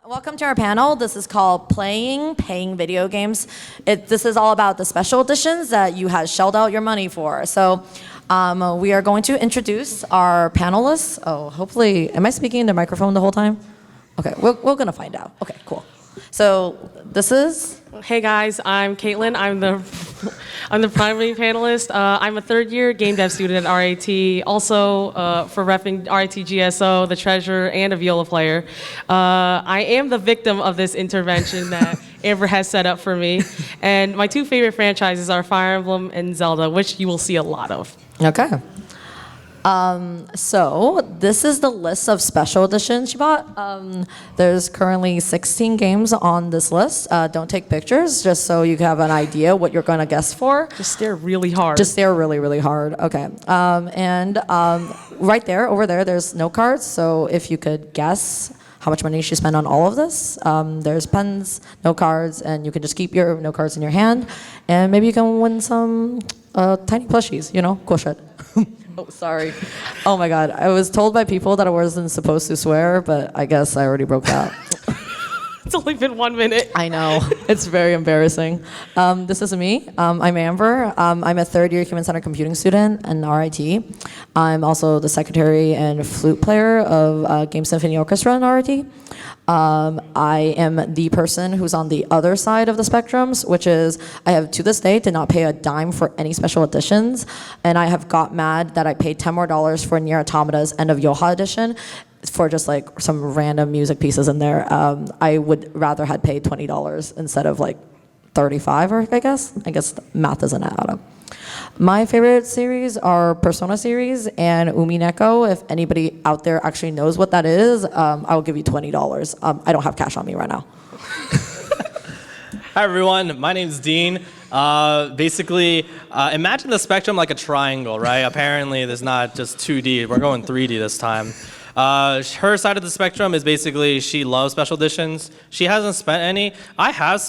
Welcome to our panel. This is called Paying Video Games. This is all about the special editions that you had shelled out your money for. So we are going to introduce our panelists. Oh, hopefully, am I speaking in the microphone the whole time? Okay, we're going to find out. Okay, cool. So this is? Hey guys, I'm Caitlin. I'm the primary panelist. I'm a third-year game dev student at RIT, also for repping RIT GSO, the treasurer, and a viola player. I am the victim of this intervention that Amber has set up for me. And my two favorite franchises are Fire Emblem and Zelda, which you will see a lot of. Okay. So this is the list of special editions you bought. There's currently 16 games on this list. Don't take pictures, just so you have an idea what you're going to guess for. Just stare really hard. Just stare really, really hard. Okay. Right there, over there, there's note cards. So if you could guess how much money you should spend on all of this, there's pens, note cards, and you can just keep your note cards in your hand, and maybe you can win some tiny plushies. You know, cool shit. Oh, sorry. Oh my God. I was told by people that I wasn't supposed to swear, but I guess I already broke that. It's only been 1 minute. I know. It's very embarrassing. This is me. I'm Amber. I'm a third-year human-centered computing student in RIT. I'm also the secretary and flute player of Game Symphony Orchestra in RIT. I am the person who's on the other side of the spectrums, which is I have to this day did not pay a dime for any special editions, and I have got mad that I paid $10 more for Nier Automata's End of Yoha edition for just like some random music pieces in there. I would rather had paid $20 instead of like 35, or I guess the math doesn't add up. My favorite series are Persona series and Umineko. If anybody out there actually knows what that is, I will give you $20. I don't have cash on me right now. Hi everyone, my name's Dean. Basically, imagine the spectrum like a triangle, right? Apparently there's not just 2D, we're going 3D this time. Her side of the spectrum is basically she loves special editions. She hasn't spent any. I have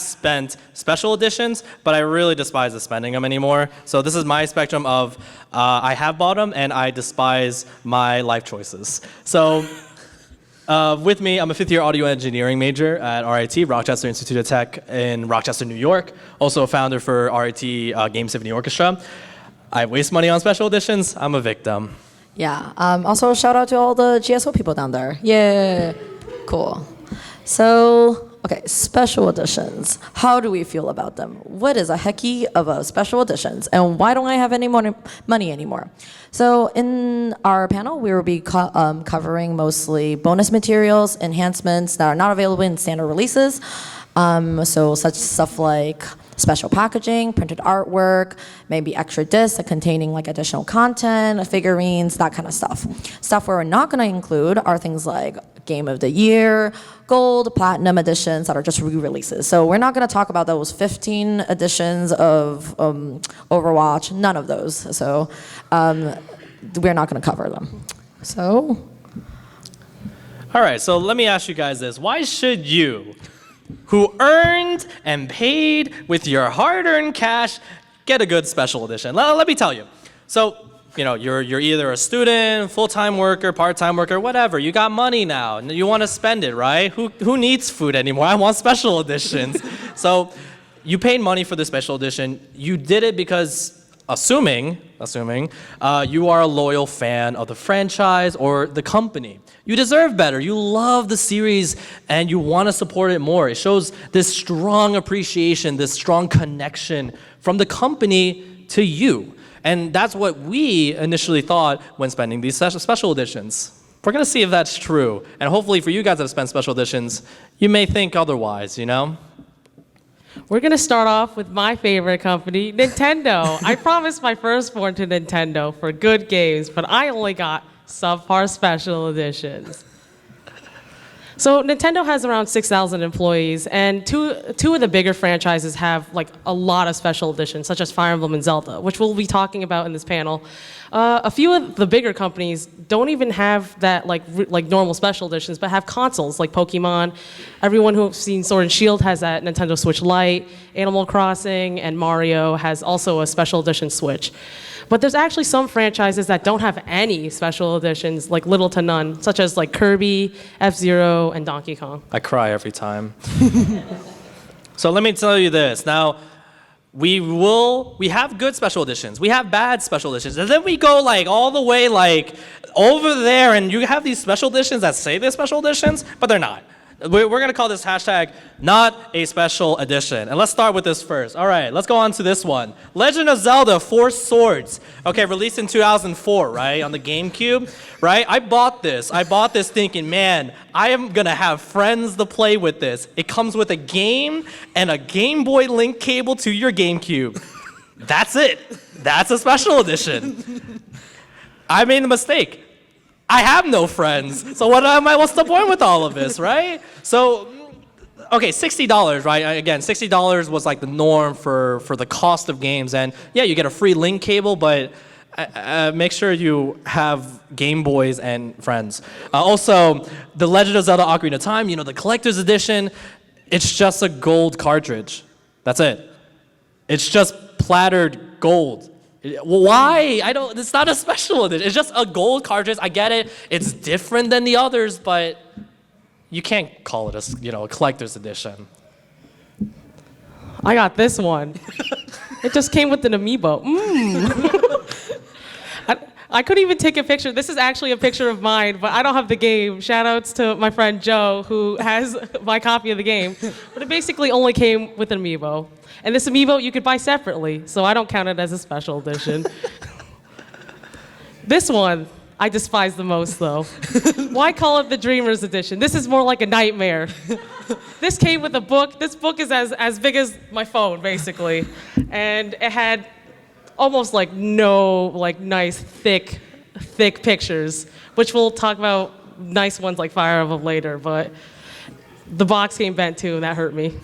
spent special editions, but I really despise the spending them anymore. So this is my spectrum of I have bought them and I despise my life choices. So with me, I'm a fifth-year audio engineering major at RIT, Rochester Institute of Tech in Rochester, New York. Also a founder for RIT Game Symphony Orchestra. I waste money on special editions. I'm a victim. Yeah. Also, shout out to all the GSO people down there. Yeah. Cool. So, okay, special editions. How do we feel about them? What is a hecky of a special editions? And why don't I have any money anymore? So, in our panel, we will be covering mostly bonus materials, enhancements that are not available in standard releases. So, such stuff like special packaging, printed artwork, maybe extra discs containing like additional content, figurines, that kind of stuff. Stuff we're not going to include are things like Game of the Year, Gold, Platinum editions that are just re-releases. So we're not going to talk about those 15 editions of Overwatch, none of those. So we're not going to cover them. So. All right, so let me ask you guys this. Why should you, who earned and paid with your hard-earned cash, get a good special edition? Let me tell you. So, you know, you're either a student, full-time worker, part-time worker, whatever. You got money now, and you want to spend it, right? Who needs food anymore? I want special editions. So, you paid money for the special edition. You did it because, assuming you are a loyal fan of the franchise or the company. You deserve better. You love the series and you want to support it more. It shows this strong appreciation, this strong connection from the company to you. And that's what we initially thought when spending these special editions. We're going to see if that's true. And hopefully for you guys that have spent special editions, you may think otherwise, you know? We're going to start off with my favorite company, Nintendo. I promised my firstborn to Nintendo for good games, but I only got subpar special editions. So Nintendo has around 6,000 employees, and two of the bigger franchises have like a lot of special editions, such as Fire Emblem and Zelda, which we'll be talking about in this panel. A few of the bigger companies don't even have that like normal special editions, but have consoles like Pokemon. Everyone who's seen Sword and Shield has that Nintendo Switch Lite. Animal Crossing and Mario has also a special edition Switch. But there's actually some franchises that don't have any special editions, like little to none, such as like Kirby, F-Zero, and Donkey Kong. I cry every time. So let me tell you this. Now, we have good special editions. We have bad special editions. And then we go like all the way like over there and you have these special editions that say they're special editions, but they're not. We're going to call this hashtag not a special edition. And let's start with this first. All right, let's go on to this one. Legend of Zelda Four Swords. Okay, released in 2004, right, on the GameCube, right? I bought this thinking, man, I am going to have friends to play with this. It comes with a game and a Game Boy Link cable to your GameCube. That's it. That's a special edition. I made a mistake. I have no friends, so what's the point with all of this, right? So, okay, $60, right? Again, $60 was like the norm for the cost of games, and yeah, you get a free link cable, but make sure you have Game Boys and friends. Also, the Legend of Zelda Ocarina of Time, the collector's edition, it's just a gold cartridge. That's it. It's just plattered gold. Why? It's not a special edition. It's just a gold cartridge. I get it. It's different than the others, but you can't call it a collector's edition. I got this one. It just came with an amiibo. I couldn't even take a picture. This is actually a picture of mine, but I don't have the game. Shoutouts to my friend Joe, who has my copy of the game. But it basically only came with an amiibo. And this amiibo you could buy separately, so I don't count it as a special edition. This one, I despise the most, though. Why call it the Dreamer's Edition? This is more like a nightmare. This came with a book. This book is as big as my phone, basically. And it had almost like no nice thick pictures, which we'll talk about nice ones like Fire Emblem later, but the box came bent too, and that hurt me.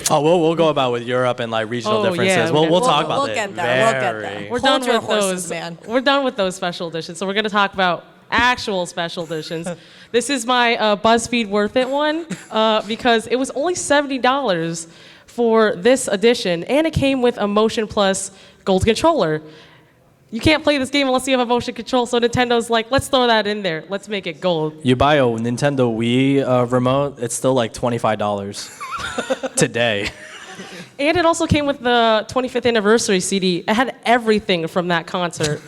Oh, we'll go about with Europe and like regional differences. Yeah, we'll talk about We'll it. get there. We'll get there. We're Hold done your with horses, those. man. We're done with those special editions, so we're going to talk about actual special editions. This is my BuzzFeed Worth It one because it was only $70 for this edition, and it came with a Motion Plus Gold controller. You can't play this game unless you have a motion control, so Nintendo's like, let's throw that in there. Let's make it gold. You buy a Nintendo Wii remote, it's still like $25 today. And it also came with the 25th anniversary CD. It had everything from that concert,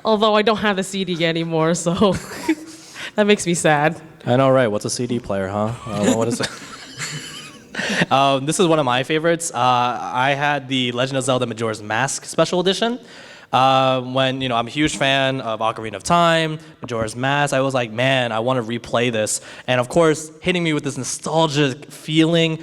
although I don't have the CD anymore, so that makes me sad. I know, right? What's a CD player, huh? What is it? This is one of my favorites. I had the Legend of Zelda Majora's Mask Special Edition. When I'm a huge fan of Ocarina of Time, Majora's Mask, I was like, man, I want to replay this. And of course, hitting me with this nostalgic feeling,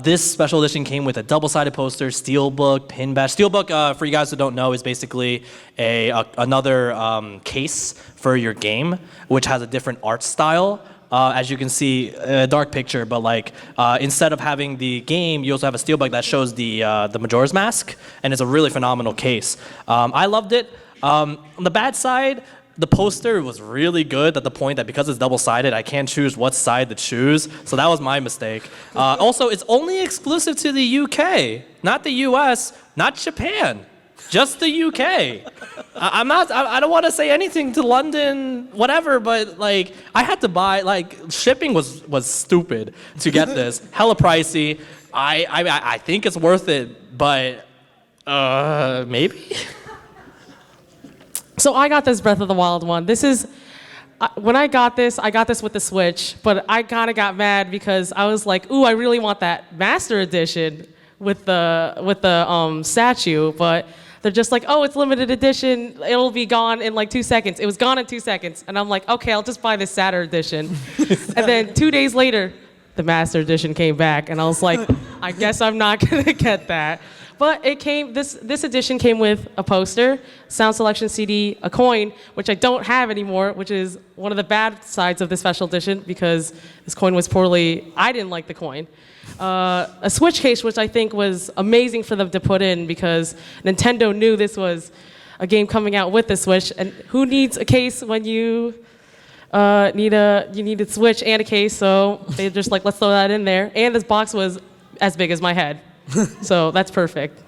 this special edition came with a double-sided poster, steelbook, pin badge. Steelbook, for you guys who don't know, is basically another case for your game, which has a different art style. As you can see, a dark picture, but like instead of having the game, you also have a steelbook that shows the Majora's Mask, and it's a really phenomenal case. I loved it. On the bad side, the poster was really good at the point that because it's double-sided, I can't choose what side to choose, so that was my mistake. Also, it's only exclusive to the UK, not the US, not Japan. Just the UK. I don't want to say anything to London, whatever, but like I had to buy, like shipping was stupid to get this. Hella pricey. I think it's worth it, but maybe. So I got this Breath of the Wild one. This is when I got this with the Switch, but I kind of got mad because I was like, ooh, I really want that Master Edition with the statue, but they're just like, oh, it's limited edition. It'll be gone in like 2 seconds. It was gone in 2 seconds. And I'm like, okay, I'll just buy this Saturn edition. And then 2 days later, the Master Edition came back. And I was like, I guess I'm not going to get that. But it came. This edition came with a poster, sound selection CD, a coin, which I don't have anymore, which is one of the bad sides of the special edition because this coin was poorly. I didn't like the coin. A Switch case, which I think was amazing for them to put in because Nintendo knew this was a game coming out with the Switch, and who needs a case when you need a Switch and a case? So they just like, let's throw that in there. And this box was as big as my head, so that's perfect.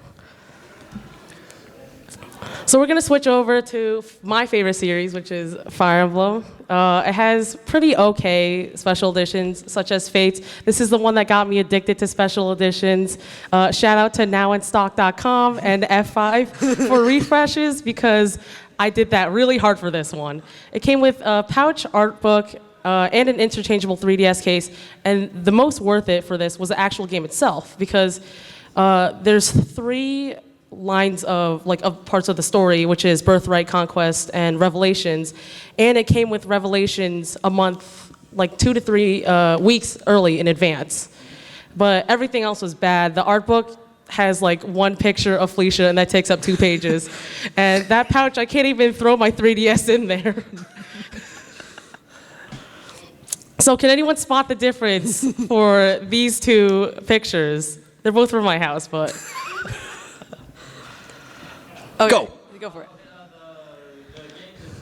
So we're gonna switch over to my favorite series, which is Fire Emblem. It has pretty okay special editions, such as Fates. This is the one that got me addicted to special editions. Shout out to nowinstock.com and F5 for refreshes, because I did that really hard for this one. It came with a pouch, art book, and an interchangeable 3DS case, and the most worth it for this was the actual game itself, because there's 3 lines of parts of the story, which is Birthright, Conquest, and Revelations, and it came with Revelations a month, like 2 to 3 weeks early in advance. But everything else was bad. The art book has like 1 picture of Felicia, and that takes up 2 pages. And that pouch, I can't even throw my 3DS in there. So can anyone spot the difference for these 2 pictures? They're both from my house, but. Okay. Go. Go for it. The games is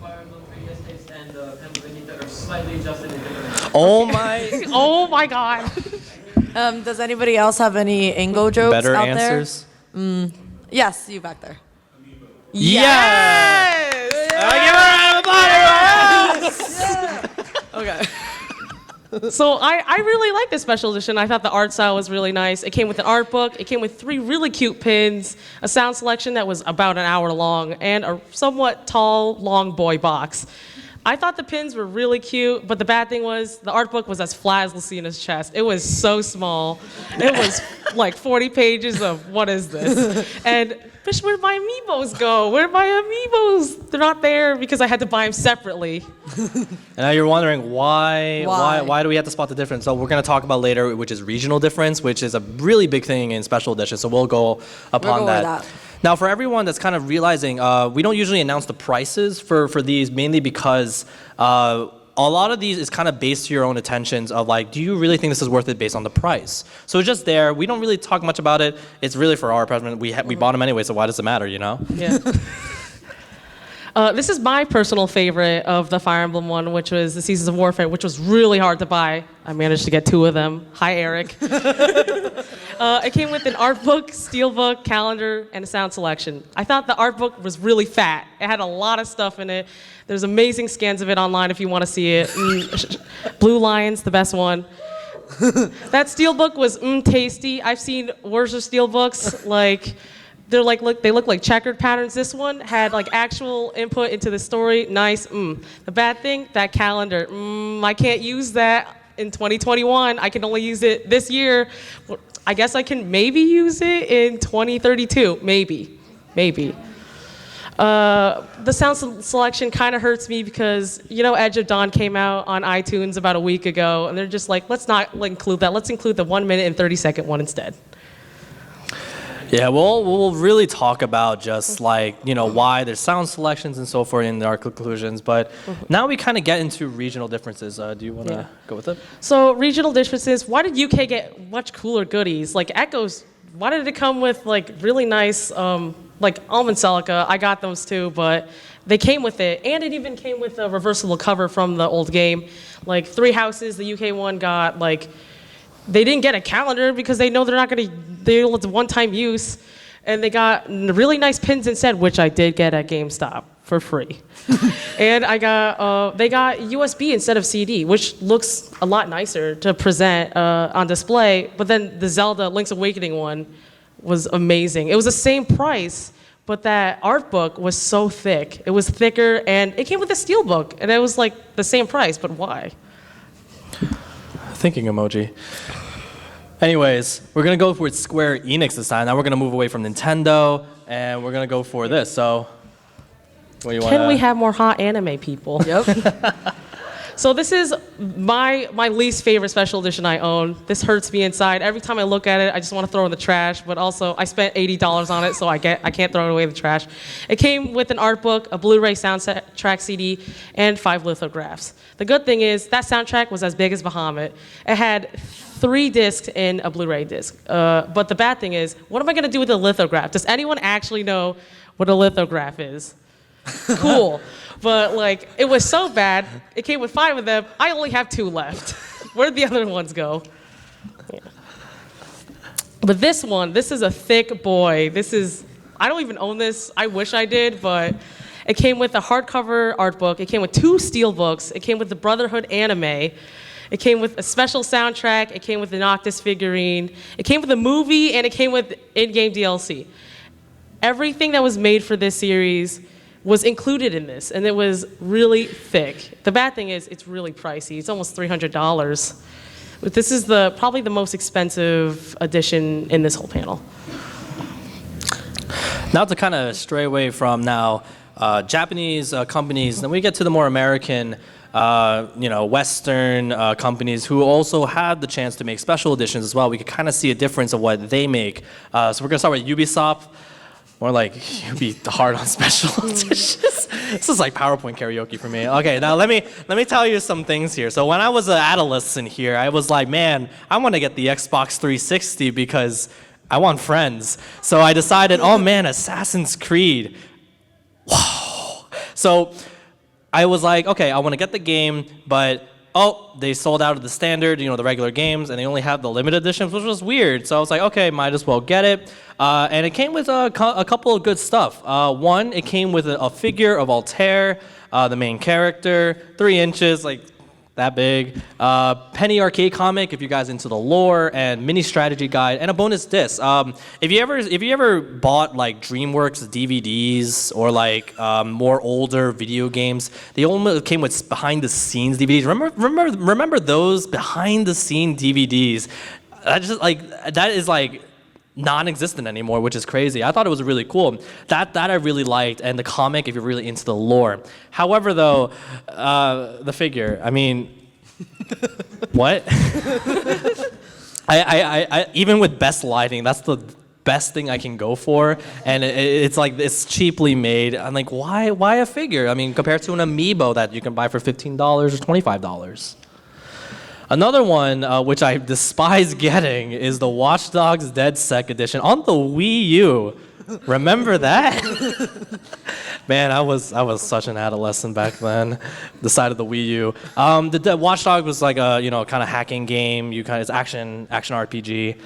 Fire Emblem 3DS taste and Pennsylvania are slightly adjusted in different. Oh my. Oh my God. Does anybody else have any Ingo jokes Better out answers? there? Yes, you back there. Yes! Okay. So I really like this special edition. I thought the art style was really nice. It came with an art book. It came with 3 really cute pins, a sound selection that was about an hour long, and a somewhat tall, long boy box. I thought the pins were really cute, but the bad thing was the art book was as flat as Lucina's chest. It was so small. It was like 40 pages of what is this? And Fish, where'd my amiibos go? Where'd my amiibos? They're not there because I had to buy them separately. And now you're wondering why do we have to spot the difference? So we're going to talk about later, which is regional difference, which is a really big thing in special edition. So we'll go upon that. Now, for everyone that's kind of realizing, we don't usually announce the prices for these, mainly because a lot of these is kind of based to your own attentions of like, do you really think this is worth it based on the price? So it's just there. We don't really talk much about it. It's really for our preference. We bought them anyway, so why does it matter, you know? Yeah. This is my personal favorite of the Fire Emblem one, which was the Seasons of Warfare, which was really hard to buy. I managed to get 2 of them. Hi, Eric. It came with an art book, steel book, calendar, and a sound selection. I thought the art book was really fat. It had a lot of stuff in it. There's amazing scans of it online if you want to see it. Blue Lion's the best one. That steel book was tasty. I've seen worse steel books. Like, they look like checkered patterns. This one had like actual input into the story. Nice. The bad thing, that calendar. I can't use that in 2021. I can only use it this year. I guess I can maybe use it in 2032. Maybe. The sound selection kind of hurts me because, Edge of Dawn came out on iTunes about a week ago, and they're just like, let's not include that. Let's include the 1 minute and 30-second one instead. Yeah, we'll really talk about just why there's sound selections and so forth in our conclusions. But now we kind of get into regional differences. Do you want to go with it? So regional differences. Why did UK get much cooler goodies? Like Echoes, why did it come with really nice Almond Celica? I got those too, but they came with it, and it even came with a reversible cover from the old game. Like 3 Houses, the UK one got they didn't get a calendar because they know they're not going to, it's one-time use. And they got really nice pins instead, which I did get at GameStop for free. And they got USB instead of CD, which looks a lot nicer to present on display. But then the Zelda Link's Awakening one was amazing. It was the same price, but that art book was so thick. It was thicker, and it came with a steel book, and it was like the same price, but why? Thinking emoji. Anyways, we're going to go for Square Enix this time. Now we're going to move away from Nintendo, and we're going to go for this. So, what do you want? Can we have more hot anime people? Yep. So this is my least favorite special edition I own. This hurts me inside. Every time I look at it, I just want to throw it in the trash, but also I spent $80 on it, so I can't throw it away in the trash. It came with an art book, a Blu-ray soundtrack CD, and 5 lithographs. The good thing is that soundtrack was as big as Bahamut. It had 3 discs in a Blu-ray disc. But the bad thing is, what am I going to do with a lithograph? Does anyone actually know what a lithograph is? Cool. But it was so bad. It came with 5 of them. I only have 2 left. Where'd the other ones go? Yeah. But this is a thick boy. This is I don't even own this. I wish I did, but it came with a hardcover art book. It came with 2 steel books. It came with the Brotherhood anime. It came with a special soundtrack. It came with the Noctis figurine. It came with a movie, and it came with in-game DLC. Everything that was made for this series was included in this, and it was really thick. The bad thing is it's really pricey. It's almost $300. But this is probably the most expensive edition in this whole panel. Now to kind of stray away from now Japanese companies, then we get to the more American, Western companies who also had the chance to make special editions as well. We could kind of see a difference of what they make. So we're gonna start with Ubisoft. More like, you'd be hard on special editions. This is like PowerPoint karaoke for me. Okay, now let me tell you some things here. So when I was an adolescent here, I was like, man, I want to get the Xbox 360 because I want friends. So I decided, oh man, Assassin's Creed. Wow. So I was like, okay, I want to get the game, but they sold out of the standard, the regular games, and they only have the limited editions, which was weird. So I was like, okay, might as well get it. And it came with a couple of good stuff. One, it came with a figure of Altair, the main character, 3 inches, like that big. Penny arcade comic, if you guys into the lore, and mini strategy guide, and a bonus disc. If you ever bought like DreamWorks DVDs or like more older video games, they only came with behind the scenes DVDs. Remember those behind the scene DVDs? That is like non-existent anymore, which is crazy. I thought it was really cool. That I really liked, and the comic if you're really into the lore. However, though, the figure, I mean, what? I even with best lighting, that's the best thing I can go for, and it's like it's cheaply made. I'm like, why a figure? I mean, compared to an amiibo that you can buy for $15 or $25. Another one, which I despise getting, is the Watch Dogs Dead Sec edition on the Wii U. Remember that? Man, I was such an adolescent back then. Decided the Wii U. The Watch Dogs was like a kind of hacking game. It's action RPG.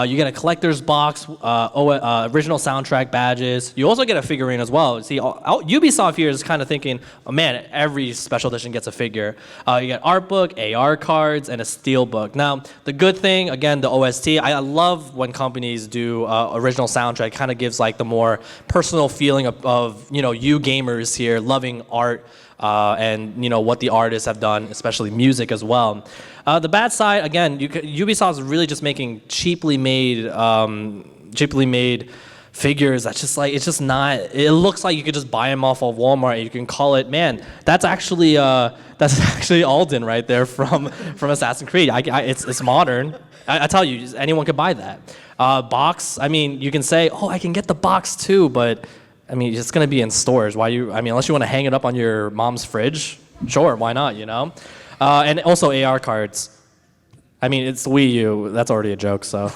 You get a collector's box, original soundtrack badges. You also get a figurine as well. See, Ubisoft here is kind of thinking, oh man, every special edition gets a figure. You get art book, AR cards, and a steel book. Now, the good thing, again, the OST. I love when companies do original soundtrack. It kind of gives like the more personal feeling of you gamers here loving art and what the artists have done, especially music as well. The bad side, again, Ubisoft is really just making cheaply made figures. That's just like it's just not. It looks like you could just buy them off of Walmart. And you can call it, man. That's actually Alden right there from Assassin's Creed. It's modern. I tell you, anyone could buy that. Box. I mean, you can say, oh, I can get the box too, but I mean, it's gonna be in stores. Unless you want to hang it up on your mom's fridge, sure, why not? And also AR cards. I mean, it's Wii U. That's already a joke. So.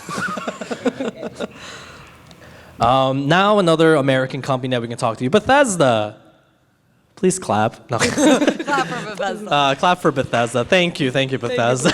Now another American company that we can talk to, Bethesda. Please clap. No. Clap for Bethesda. Clap for Bethesda. Thank you, Bethesda.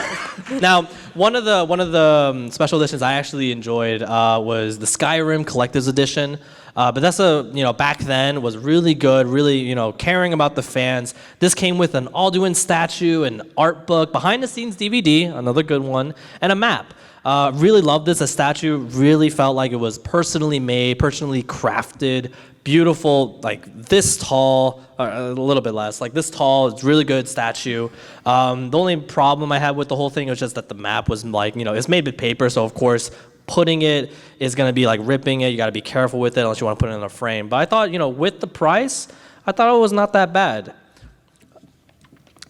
Now, one of the special editions I actually enjoyed was the Skyrim Collector's Edition. Bethesda, back then was really good, really, caring about the fans. This came with an Alduin statue, an art book, behind the scenes DVD, another good one, and a map. Really loved this. A statue really felt like it was personally made, personally crafted, beautiful, like this tall, or a little bit less, like this tall. It's really good statue. The only problem I had with the whole thing was just that the map was like, it's made with paper, so of course putting it is going to be like ripping it. You got to be careful with it unless you want to put it in a frame. But I thought, with the price, I thought it was not that bad.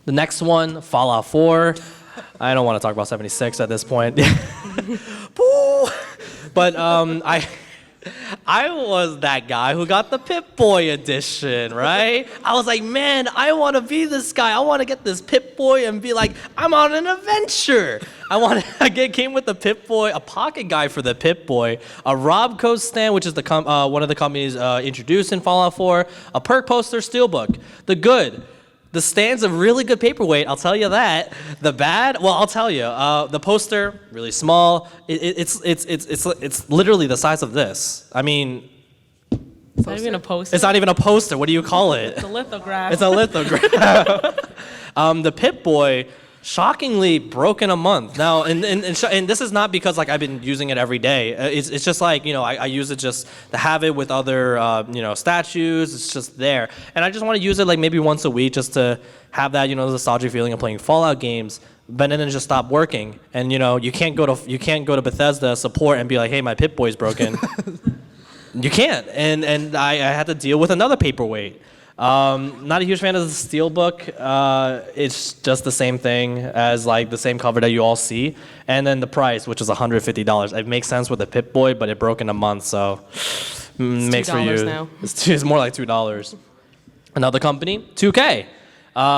The next one, Fallout 4. I don't want to talk about 76 at this point. Boo! But I was that guy who got the Pip-Boy edition, right? I was like, man, I want to be this guy. I want to get this Pip-Boy and be like, I'm on an adventure. I came with the Pip-Boy, a pocket guy for the Pip-Boy, a Robco stand, which is one of the companies introduced in Fallout 4, a perk poster, steelbook. The good. The stand's a really good paperweight, I'll tell you that. The bad, well, I'll tell you. The poster, really small. It's literally the size of this. I mean, It's not even a poster. It's not even a poster. What do you call it? It's a lithograph. It's a lithograph. The Pip-Boy shockingly broke in a month. Now, and this is not because like I've been using it every day. It's just like, I use it just to have it with other, statues. It's just there. And I just want to use it like maybe once a week just to have that, nostalgic feeling of playing Fallout games. But then it just stopped working. And, you can't go to Bethesda support and be like, hey, my Pip-Boy's broken. You can't. And I had to deal with another paperweight. Not a huge fan of the Steelbook. It's just the same thing as like the same cover that you all see. And then the price, which is $150. It makes sense with the Pip-Boy, but it broke in a month, so makes for you. Now. It's more like $2. Another company, 2K.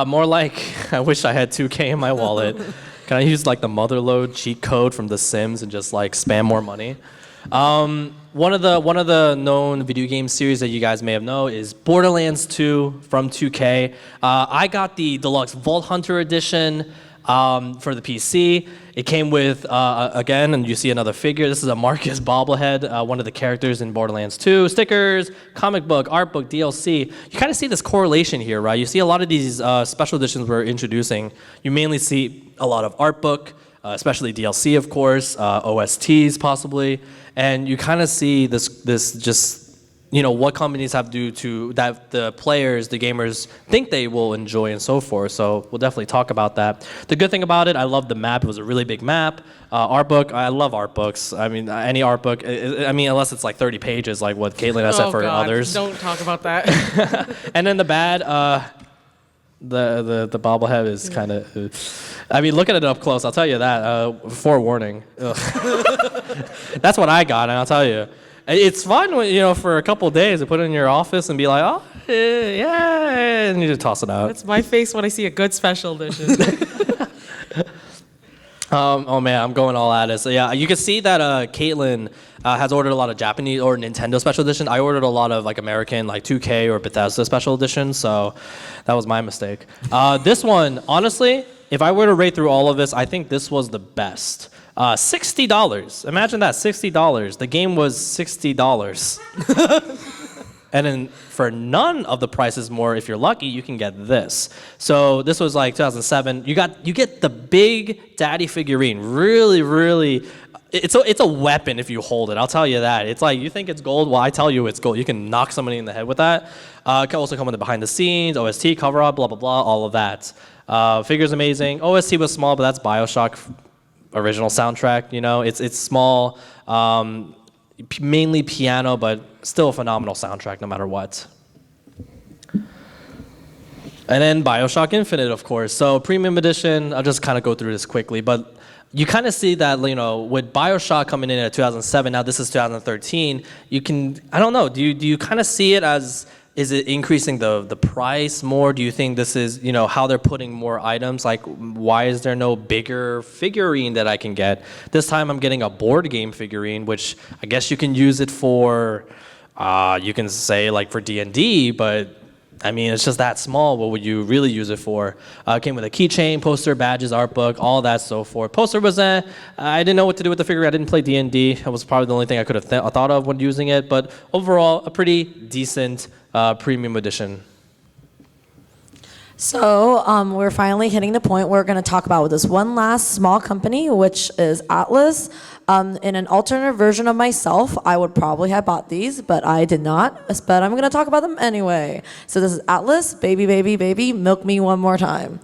More like, I wish I had 2K in my wallet. Can I use like the Motherlode cheat code from The Sims and just like spam more money? One of the known video game series that you guys may have known is Borderlands 2 from 2K. I got the deluxe Vault Hunter edition for the PC. It came with, again, and you see another figure. This is a Marcus bobblehead, one of the characters in Borderlands 2. Stickers, comic book, art book, DLC. You kind of see this correlation here, right? You see a lot of these special editions we're introducing. You mainly see a lot of art book, especially DLC, of course, OSTs possibly. And you kind of see this just, what companies have to do to that the players, the gamers think they will enjoy and so forth. So we'll definitely talk about that. The good thing about it, I love the map. It was a really big map. Art book, I love art books. I mean, any art book, unless it's like 30 pages like what Caitlin has said for others. Don't talk about that. And then the bad, the bobblehead is kind of, looking at it up close, I'll tell you that, forewarning. That's what I got, and I'll tell you. It's fun when, for a couple of days to put it in your office and be like, oh, yeah, and you just toss it out. That's my face when I see a good special edition. Oh man, I'm going all at it. So yeah, you can see that Caitlin has ordered a lot of Japanese or Nintendo special edition. I ordered a lot of like American, like 2K or Bethesda special edition, so that was my mistake. This one, honestly, if I were to rate through all of this, I think this was the best. $60. Imagine that, $60. The game was $60. And then for none of the prices more, if you're lucky, you can get this. So this was like 2007. You get the big daddy figurine. Really, really, it's a weapon if you hold it. I'll tell you that. It's like you think it's gold. Well, I tell you it's gold. You can knock somebody in the head with that. It can also come with the behind the scenes, OST, cover up, blah blah blah, all of that. Figure's amazing. OST was small, but that's BioShock original soundtrack. It's small. Mainly piano, but still a phenomenal soundtrack no matter what. And then BioShock Infinite, of course. So premium edition, I'll just kind of go through this quickly, but you kind of see that, with BioShock coming in at 2007, now this is 2013, you can, I don't know, do you kind of see it as, is it increasing the price more? Do you think this is, how they're putting more items? Like, why is there no bigger figurine that I can get? This time I'm getting a board game figurine, which I guess you can use it for, you can say like for D&D, but it's just that small. What would you really use it for? It came with a keychain, poster, badges, art book, all that so forth. Poster was I didn't know what to do with the figure. I didn't play D&D. That was probably the only thing I could have thought of when using it. But overall, a pretty decent premium edition. So we're finally hitting the point where we're going to talk about this one last small company, which is Atlas. In an alternate version of myself, I would probably have bought these, but I did not. But I'm going to talk about them anyway. So this is Atlas, baby, baby, baby, milk me one more time.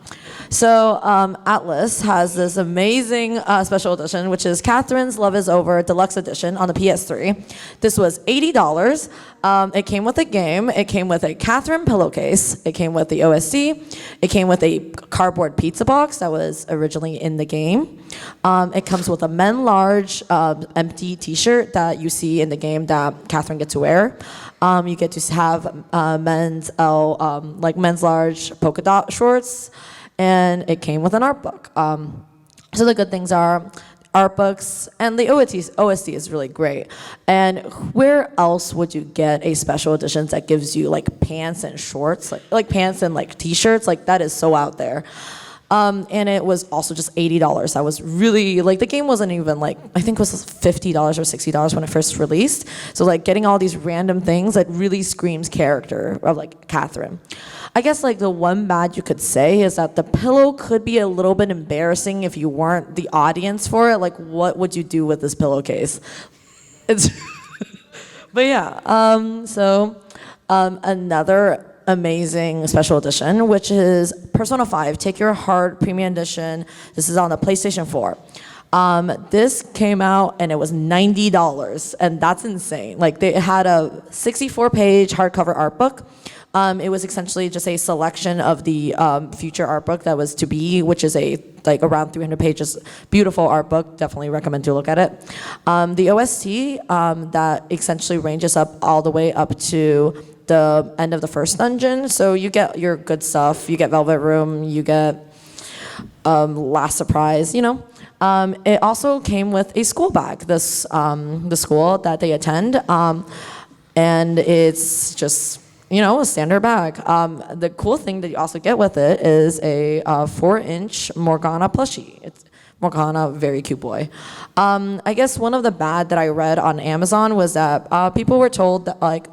So Atlas has this amazing special edition, which is Catherine's Love Is Over Deluxe Edition on the PS3. This was $80. It came with a game. It came with a Catherine pillowcase. It came with the OST. It came with a cardboard pizza box that was originally in the game. It comes with a men large empty t-shirt that you see in the game that Catherine gets to wear. You get to have men's large polka dot shorts. And it came with an art book. So the good things are art books, and the OST is really great. And where else would you get a special edition that gives you like pants and shorts, like pants and like t-shirts? Like that is so out there. And it was also just $80. That was really, like, the game wasn't even, like, I think it was $50 or $60 when it first released. So, like, getting all these random things that really screams character of, like, Catherine. I guess, like, the one bad you could say is that the pillow could be a little bit embarrassing if you weren't the audience for it. Like, what would you do with this pillowcase? It's but yeah, another amazing special edition, which is Persona 5, Take Your Heart Premium Edition. This is on the PlayStation 4. This came out and it was $90, and that's insane. Like, they had a 64-page hardcover art book. It was essentially just a selection of the future art book that was to be, which is around 300 pages, beautiful art book. Definitely recommend to look at it. The OST that essentially ranges up all the way up to the end of the first dungeon. So you get your good stuff. You get Velvet Room. You get Last Surprise. It also came with a school bag. This the school that they attend, and it's just, a standard bag. The cool thing that you also get with it is a 4-inch Morgana plushie. It's Morgana, very cute boy. I guess one of the bad that I read on Amazon was that people were told that,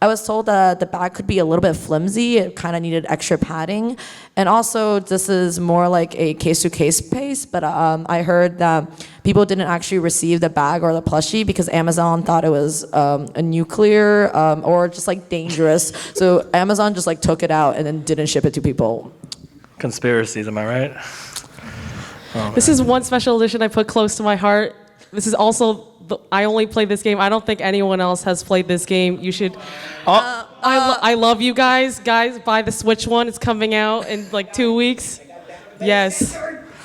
I was told that the bag could be a little bit flimsy. It kind of needed extra padding. And also, this is more like a case-to-case pace, but I heard that people didn't actually receive the bag or the plushie because Amazon thought it was a nuclear or just like dangerous. So Amazon just like took it out and then didn't ship it to people. Conspiracies, am I right? Oh, This is one special edition I put close to my heart. This is also, I only played this game. I don't think anyone else has played this game. You should. I love you guys. Guys, buy the Switch one. It's coming out in like 2 weeks. Yes.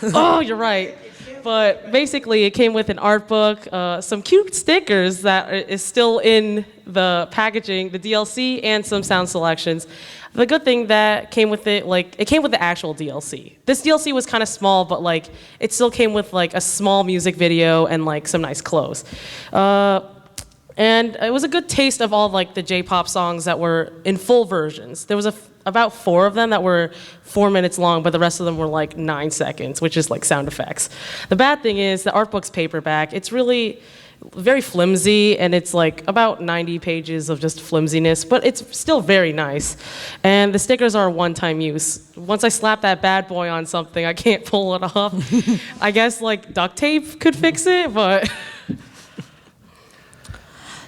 Oh, you're right. But basically, it came with an art book, some cute stickers that is still in the packaging, the DLC, and some sound selections. The good thing that came with it, it came with the actual DLC. This DLC was kind of small, but it still came with a small music video and some nice clothes. And it was a good taste of all the J-pop songs that were in full versions. There was about 4 of them that were 4 minutes long, but the rest of them were 9 seconds, which is sound effects. The bad thing is the art book's paperback. It's really very flimsy, and it's about 90 pages of just flimsiness, but it's still very nice. And the stickers are one-time use. Once I slap that bad boy on something, I can't pull it off. I guess duct tape could fix it, but...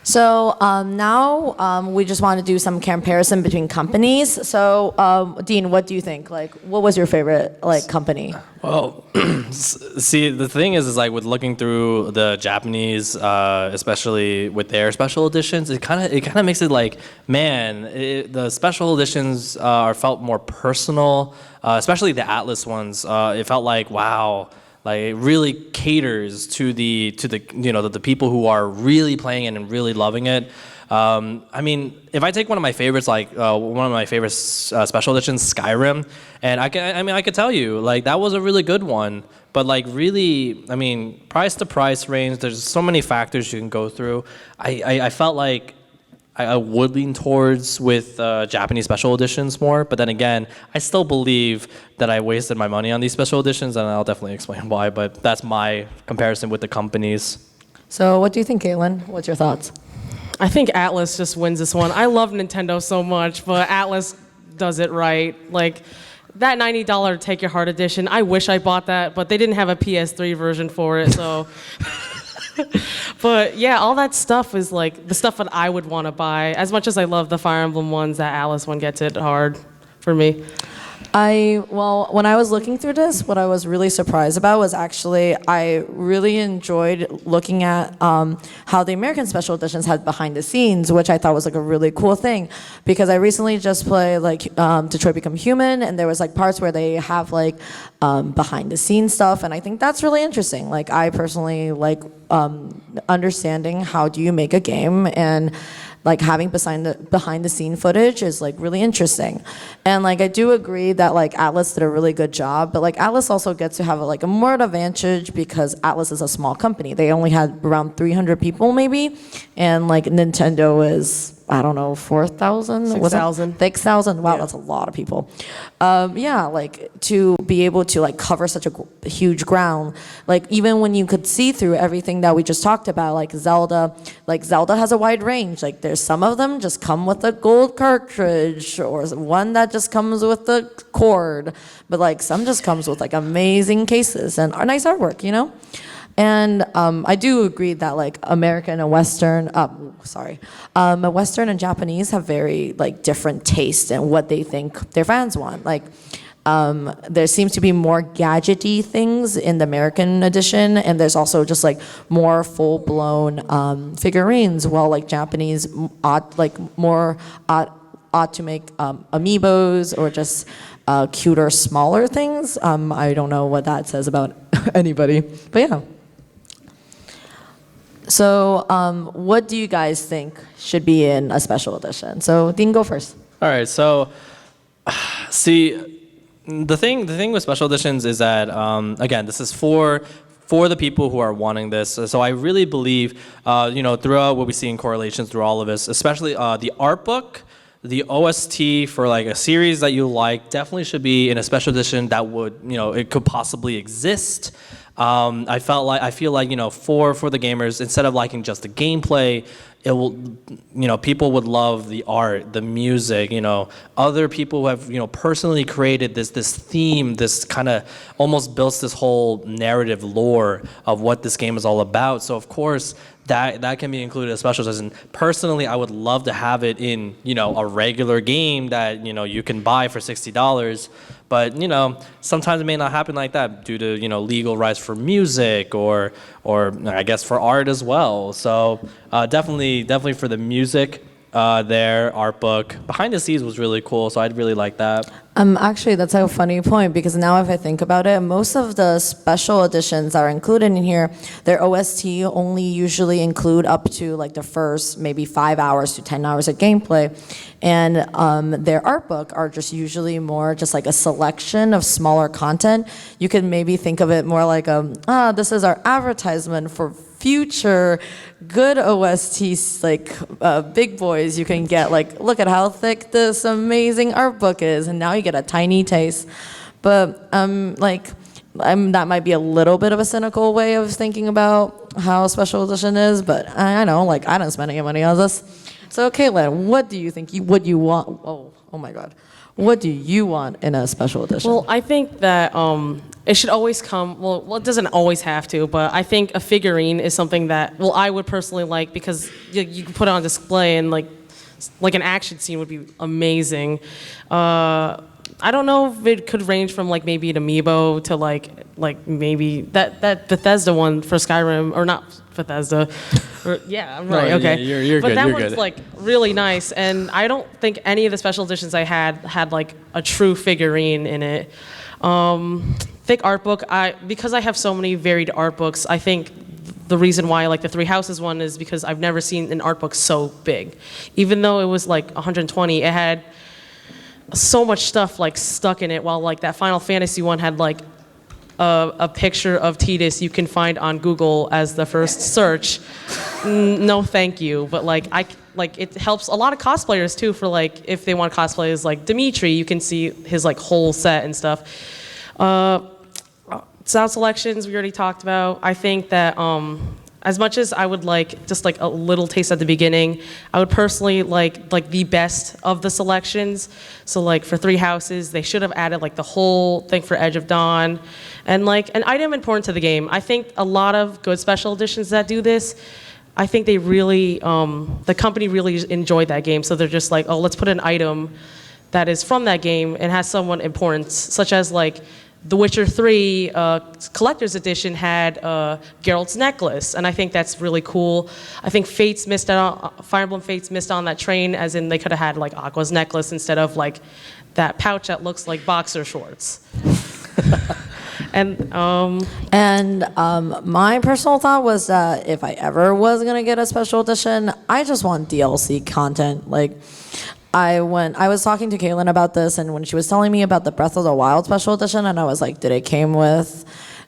So now we just want to do some comparison between companies. So Dean, what do you think? What was your favorite company? Well, see, the thing is with looking through the Japanese, especially with their special editions, it kind of makes it the special editions felt more personal, especially the Atlas ones. It felt wow. It really caters to the people who are really playing it and really loving it. I mean, if I take one of my favorites, special editions, Skyrim, and I could tell you that was a really good one. But really, I mean, price to price range. There's so many factors you can go through. I felt I would lean towards with Japanese special editions more, but then again, I still believe that I wasted my money on these special editions, and I'll definitely explain why, but that's my comparison with the companies. So what do you think, Caitlin? What's your thoughts? I think Atlas just wins this one. I love Nintendo so much, but Atlas does it right. That $90 Take Your Heart edition, I wish I bought that, but they didn't have a PS3 version for it, so... But yeah, all that stuff is the stuff that I would want to buy. As much as I love the Fire Emblem ones, that Alice one gets it hard for me. When I was looking through this, what I was really surprised about was actually I really enjoyed looking at how the American special editions had behind the scenes, which I thought was a really cool thing, because I recently just played Detroit Become Human, and there was parts where they have behind the scenes stuff, and I think that's really interesting. I personally understanding how do you make a game, and having behind the scene footage is really interesting. And I do agree that Atlas did a really good job, but Atlas also gets to have a more advantage because Atlas is a small company. They only had around 300 people maybe, and Nintendo is I don't know, 4,000? 6,000. 6,000. Wow, Yeah. that's a lot of people. Yeah, like to be able to like cover such a huge ground, like even when you could see through everything that we just talked about, like Zelda has a wide range. Like there's some of them just come with a gold cartridge, or one that just comes with the cord, but like some just comes with like amazing cases and nice artwork, you know? And I do agree that like American and Western, Western and Japanese have very like different tastes in what they think their fans want. Like there seems to be more gadgety things in the American edition, and there's also just like more full-blown figurines, while like Japanese ought to make amiibos or just cuter, smaller things. I don't know what that says about anybody, but yeah. So, what do you guys think should be in a special edition? So, Dean, go first. All right, so see, the thing with special editions is that again, this is for the people who are wanting this. So I really believe, throughout what we see in correlations through all of this, especially the art book, the OST for like a series that you like definitely should be in a special edition that would, it could possibly exist. I feel like, for the gamers, instead of liking just the gameplay, it will, people would love the art, the music, other people who have, personally created this theme, this kind of almost builds this whole narrative lore of what this game is all about. So of course, that can be included as special edition. Personally, I would love to have it in, a regular game that, you can buy for $60. But, sometimes it may not happen like that due to, legal rights for music or I guess for art as well. So definitely for the music, their art book. Behind the Scenes was really cool, so I'd really like that. Actually, that's a funny point, because now if I think about it, most of the special editions that are included in here, their OST only usually include up to like the first maybe 5 hours to 10 hours of gameplay. And their art book are just usually more just like a selection of smaller content. You could maybe think of it more like, this is our advertisement for future good OSTs, like big boys you can get. Like, look at how thick this amazing art book is, and now you get a tiny taste. But that might be a little bit of a cynical way of thinking about how special edition is, but I know, like, I didn't spend any money on this. So Caitlin, what do you think what you want? Oh my God. What do you want in a special edition? Well, I think that it should always come, well, it doesn't always have to, but I think a figurine is something that, I would personally like, because you can put it on display, and like an action scene would be amazing. I don't know if it could range from like maybe an amiibo to like maybe that Bethesda one for Skyrim, or not Bethesda. Yeah, I'm right. No, okay, you're but good. that You're one's good. like really nice, and I don't think any of the special editions I had like a true figurine in it. Thick art book. Because I have so many varied art books, I think the reason why I like the Three Houses one is because I've never seen an art book so big. Even though it was like 120, it had so much stuff like stuck in it, while like that Final Fantasy one had like a picture of Tidus you can find on Google as the first search. No, thank you. But it helps a lot of cosplayers too, for like if they want to cosplay as like Dimitri, you can see his like whole set and stuff. Sound selections we already talked about. I think that as much as I would like just like a little taste at the beginning, I would personally like the best of the selections. So like for Three Houses, they should have added like the whole thing for Edge of Dawn, and like an item important to the game. I think a lot of good special editions that do this, I think they really, the company really enjoyed that game. So they're just like, let's put an item that is from that game and has someone important, such as like The Witcher 3 Collector's Edition had Geralt's necklace, and I think that's really cool. I think Fire Emblem Fates missed on that train, as in they could have had like Aqua's necklace instead of like that pouch that looks like boxer shorts. And my personal thought was that if I ever was gonna get a special edition, I just want DLC content. Like, I was talking to Caitlin about this, and when she was telling me about the Breath of the Wild special edition, and I was like, did it came with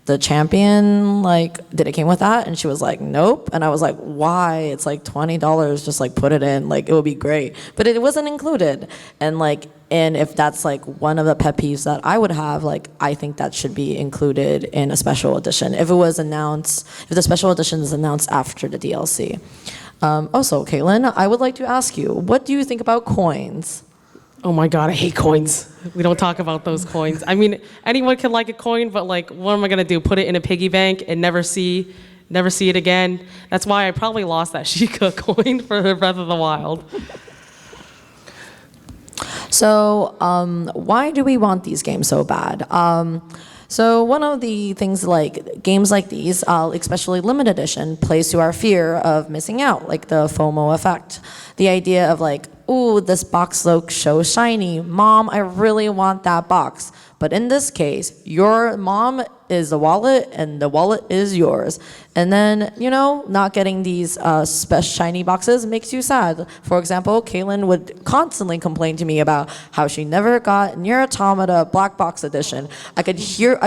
the champion, like, did it came with that? And she was like, nope. And I was like, why? It's like $20, just like put it in, like it would be great. But it wasn't included. And if that's like one of the pet peeves that I would have, like I think that should be included in a special edition. If the special edition is announced after the DLC. Also, Caitlin, I would like to ask you, what do you think about coins? Oh my God, I hate coins. We don't talk about those coins. I mean, anyone can like a coin, but like, what am I gonna do? Put it in a piggy bank and never see it again? That's why I probably lost that Sheikah coin for Breath of the Wild. So, why do we want these games so bad? So one of the things like games like these, especially limited edition, plays to our fear of missing out, like the FOMO effect. The idea of like, ooh, this box looks so shiny. Mom, I really want that box. But in this case, your mom is the wallet and the wallet is yours. And then, not getting these shiny boxes makes you sad. For example, Caitlin would constantly complain to me about how she never got Nier Automata Black Box Edition. I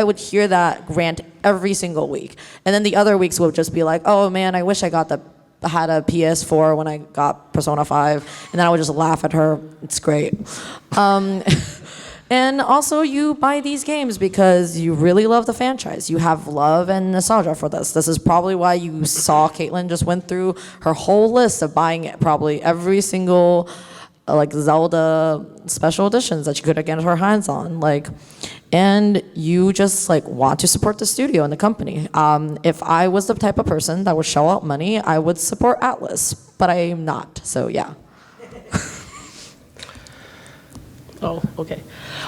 would hear that rant every single week. And then the other weeks would just be like, oh man, I wish I had a PS4 when I got Persona 5, and then I would just laugh at her. It's great. And also, you buy these games because you really love the franchise. You have love and nostalgia for this. This is probably why you saw Caitlin just went through her whole list of buying it, probably every single like Zelda special editions that she could get her hands on. And you just like want to support the studio and the company. If I was the type of person that would shell out money, I would support Atlas, but I am not. So yeah. Oh, okay.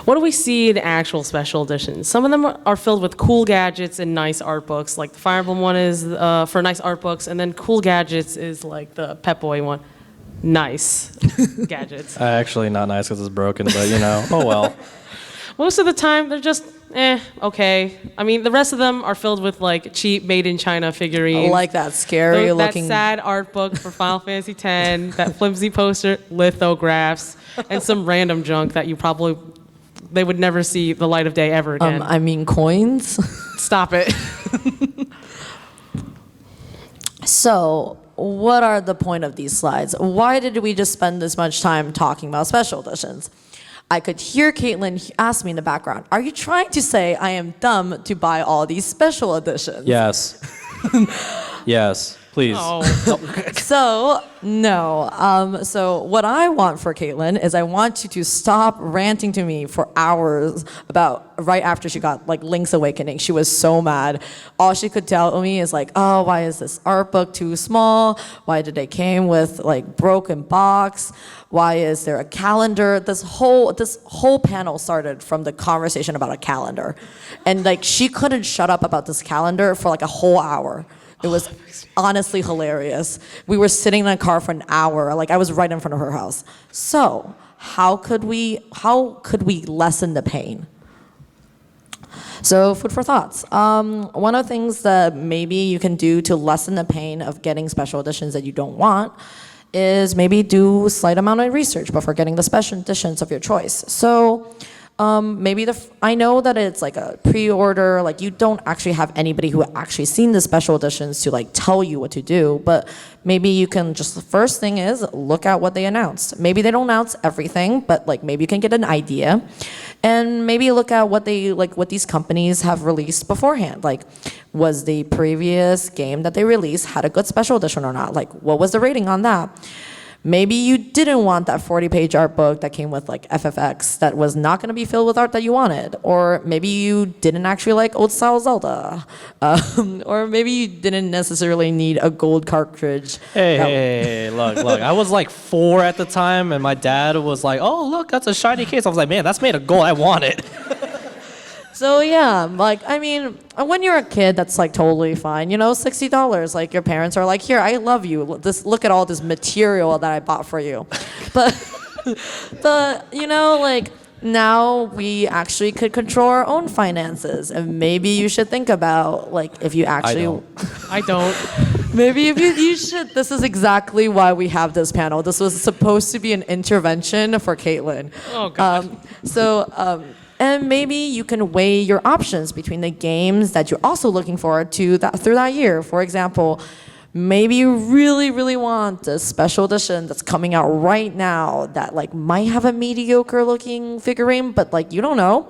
What do we see in actual special editions? Some of them are filled with cool gadgets and nice art books. Like the Fire Emblem one is for nice art books, and then cool gadgets is like the Pep Boy one. Nice gadgets. Actually, not nice because it's broken, but oh well. Most of the time, they're just, okay. I mean, the rest of them are filled with like cheap made in China figurines. Like that scary looking. That sad art book for Final Fantasy X, that flimsy poster, lithographs, and some random junk that they would never see the light of day ever again. I mean coins. Stop it. So, what are the point of these slides? Why did we just spend this much time talking about special editions? I could hear Caitlin ask me in the background, are you trying to say I am dumb to buy all these special editions? Yes. Yes, please. Oh. So, no. So what I want for Caitlin is I want you to stop ranting to me for hours about right after she got like Link's Awakening. She was so mad. All she could tell me is like, oh, why is this art book too small? Why did it came with like broken box? Why is there a calendar? This whole panel started from the conversation about a calendar. And like she couldn't shut up about this calendar for like a whole hour. It was honestly hilarious. We were sitting in a car for an hour. Like I was right in front of her house. So how could we lessen the pain? So food for thoughts. One of the things that maybe you can do to lessen the pain of getting special editions that you don't want is maybe do a slight amount of research before getting the special editions of your choice. So maybe I know that it's like a pre-order, like you don't actually have anybody who actually seen the special editions to like tell you what to do, but maybe you can just, the first thing is look at what they announced. Maybe they don't announce everything, but like maybe you can get an idea. And maybe look at what these companies have released beforehand. Like, was the previous game that they released had a good special edition or not? Like, what was the rating on that? Maybe you didn't want that 40-page art book that came with like FFX that was not going to be filled with art that you wanted. Or maybe you didn't actually like old-style Zelda. Or maybe you didn't necessarily need a gold cartridge. Hey, look. I was like 4 at the time, and my dad was like, oh, look, that's a shiny case. I was like, man, that's made of gold. I want it. So yeah, like, I mean, when you're a kid, that's like totally fine. $60. Like your parents are like, here, I love you. Look at all this material that I bought for you. But like now we actually could control our own finances. And maybe you should think about like if you actually. I don't. Maybe if you should. This is exactly why we have this panel. This was supposed to be an intervention for Caitlin. Oh God. And maybe you can weigh your options between the games that you're also looking forward to through that year. For example, maybe you really, really want the special edition that's coming out right now that like might have a mediocre looking figurine, but like you don't know.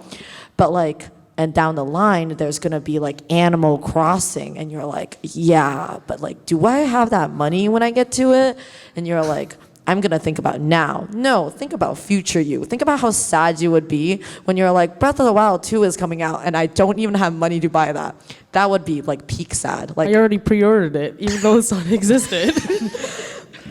But like, and down the line, there's gonna be like Animal Crossing, and you're like, yeah, but like, do I have that money when I get to it? And you're like, I'm gonna think about now. No, think about future you. Think about how sad you would be when you're like, Breath of the Wild 2 is coming out and I don't even have money to buy that. That would be like peak sad. Like, I already pre-ordered it, even though it's not existed.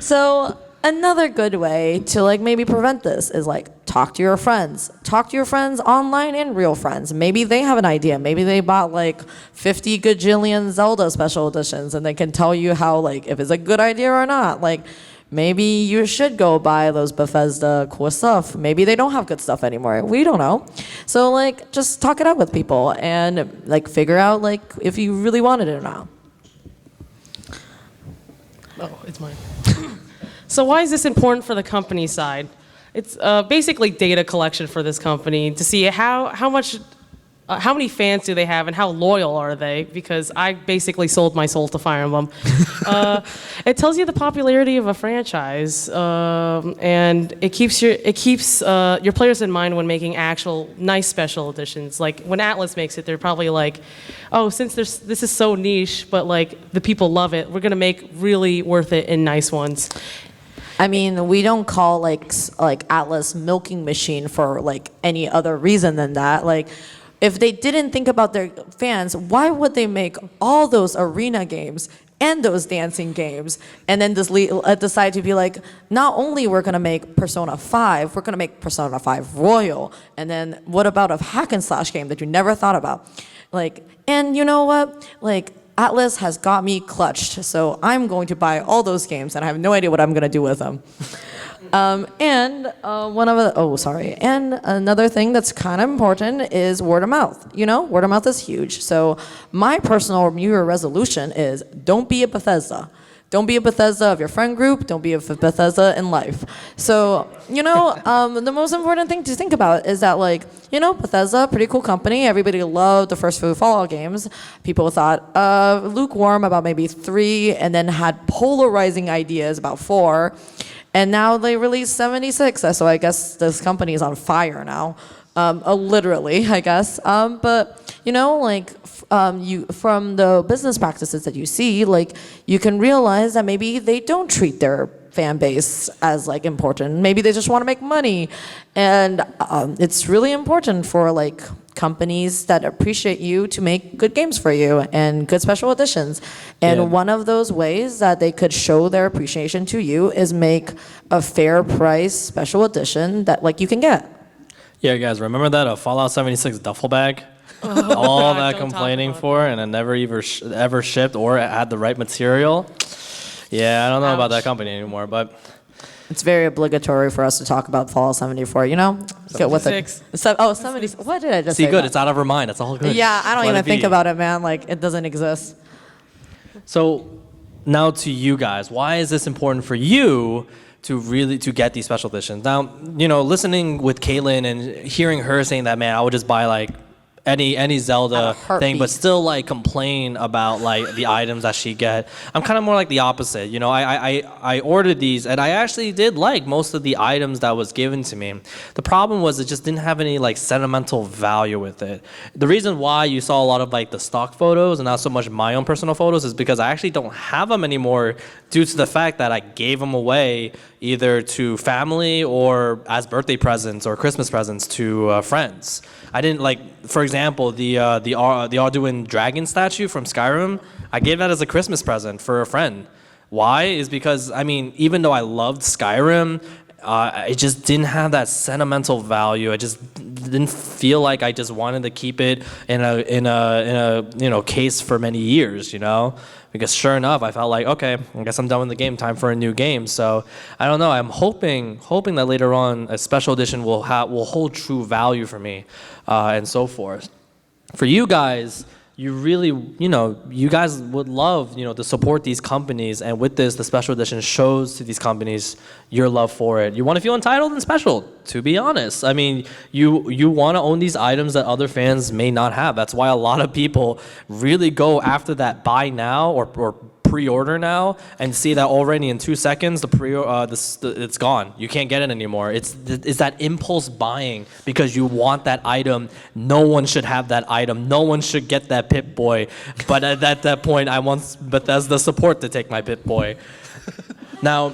so another good way to like maybe prevent this is like talk to your friends. Talk to your friends online and real friends. Maybe they have an idea. Maybe they bought like 50 gajillion Zelda special editions and they can tell you how like if it's a good idea or not. Like, maybe you should go buy those Bethesda cool stuff. Maybe they don't have good stuff anymore. We don't know. So like just talk it out with people and like figure out like if you really wanted it or not. Oh, it's mine. So why is this important for the company side? It's basically data collection for this company to see how many fans do they have and how loyal are they? Because I basically sold my soul to Fire Emblem. It tells you the popularity of a franchise, and it keeps your players in mind when making actual nice special editions. Like when Atlas makes it, they're probably like, oh, since this is so niche, but like the people love it, we're gonna make really worth it and nice ones. I mean, we don't call like Atlas milking machine for like any other reason than that. Like, if they didn't think about their fans, why would they make all those arena games and those dancing games and then just decide to be like, not only we're gonna make Persona 5, we're gonna make Persona 5 Royal, and then what about a hack and slash game that you never thought about? Like, and you know what? Like, Atlas has got me clutched, so I'm going to buy all those games, and I have no idea what I'm gonna do with them. And another thing that's kind of important is word of mouth. You know, word of mouth is huge. So my personal New Year resolution is don't be a Bethesda. Don't be a Bethesda of your friend group. Don't be a Bethesda in life. So, you know, the most important thing to think about is that, like, you know, Bethesda, pretty cool company. Everybody loved the first few Fallout games. People thought lukewarm about maybe 3, and then had polarizing ideas about 4. And now they released 76, so I guess this company is on fire now, literally, I guess. But you know, like you from the business practices that you see, like you can realize that maybe they don't treat their fan base as like important. Maybe they just want to make money, and it's really important for like companies that appreciate you to make good games for you and good special editions. And one of those ways that they could show their appreciation to you is make a fair price special edition that like you can get. Yeah, guys, remember that Fallout 76 duffel bag? All that complaining for, and it never ever shipped or had the right material. Yeah, I don't know about that company anymore, but it's very obligatory for us to talk about Fallout 74, you know? Get with it. 70. What did I just say? See, good. It's out of her mind. It's all good. Yeah, I don't Let even it be. think about it, man. Like, it doesn't exist. So now to you guys, why is this important for you to get these special editions? Now, you know, listening with Caitlin and hearing her saying that, man, I would just buy like any Zelda thing, but still like complain about like the items that she get. I'm kind of more like the opposite. You know, I ordered these and I actually did like most of the items that was given to me. The problem was it just didn't have any like sentimental value with it. The reason why you saw a lot of like the stock photos and not so much my own personal photos is because I actually don't have them anymore due to the fact that I gave them away either to family or as birthday presents or Christmas presents to friends. I didn't like, for example, the Arduin dragon statue from Skyrim. I gave that as a Christmas present for a friend. Why? Is because I mean, even though I loved Skyrim, it just didn't have that sentimental value. I just didn't feel like I just wanted to keep it in a case for many years. You know. Because sure enough, I felt like, okay, I guess I'm done with the game. Time for a new game. So I don't know. I'm hoping that later on a special edition will hold true value for me, and so forth. For you guys, you really, you guys would love, to support these companies. And with this, the special edition shows to these companies your love for it. You want to feel entitled and special, to be honest. I mean, you want to own these items that other fans may not have. That's why a lot of people really go after that buy now or pre-order now and see that already in 2 seconds it's gone. You can't get it anymore. It's that impulse buying because you want that item. No one should have that item. No one should get that Pip-Boy. But at that point, I want Bethesda support to take my Pip-Boy. Now,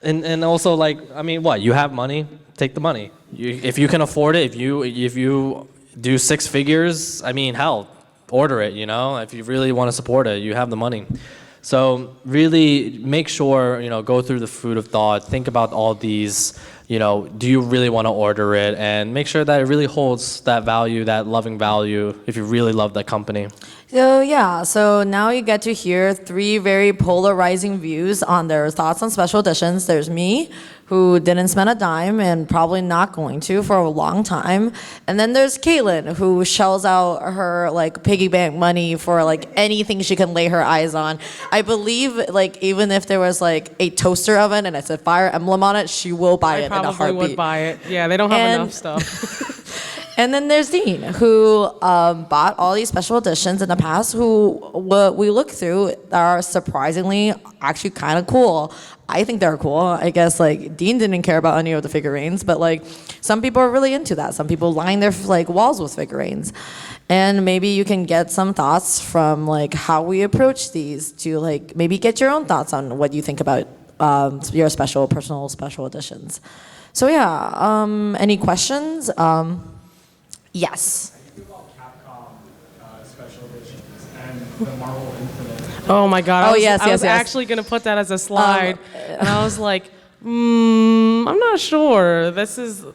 and also what? You have money, take the money. If you can afford it, if you do 6 figures, hell, order it. If you really want to support it, you have the money. So really make sure, go through the food of thought, think about all these, do you really want to order it? And make sure that it really holds that value, that loving value, if you really love that company. So now you get to hear 3 very polarizing views on their thoughts on special editions. There's me, who didn't spend a dime and probably not going to for a long time. And then there's Caitlin, who shells out her piggy bank money for anything she can lay her eyes on. I believe even if there was a toaster oven and it said Fire Emblem on it, she will buy it in a probably heartbeat. would buy it. Yeah, they don't have enough stuff. And then there's Dean, who bought all these special editions in the past, who what we look through are surprisingly actually kind of cool. I think they're cool. I guess Dean didn't care about any of the figurines, but some people are really into that. Some people line their walls with figurines. And maybe you can get some thoughts from how we approach these to maybe get your own thoughts on what you think about your personal special editions. So yeah, any questions? Yes. Special editions and the Marvel Infinite. Oh my God! I was yes. actually gonna put that as a slide, and I was like, I'm not sure. This is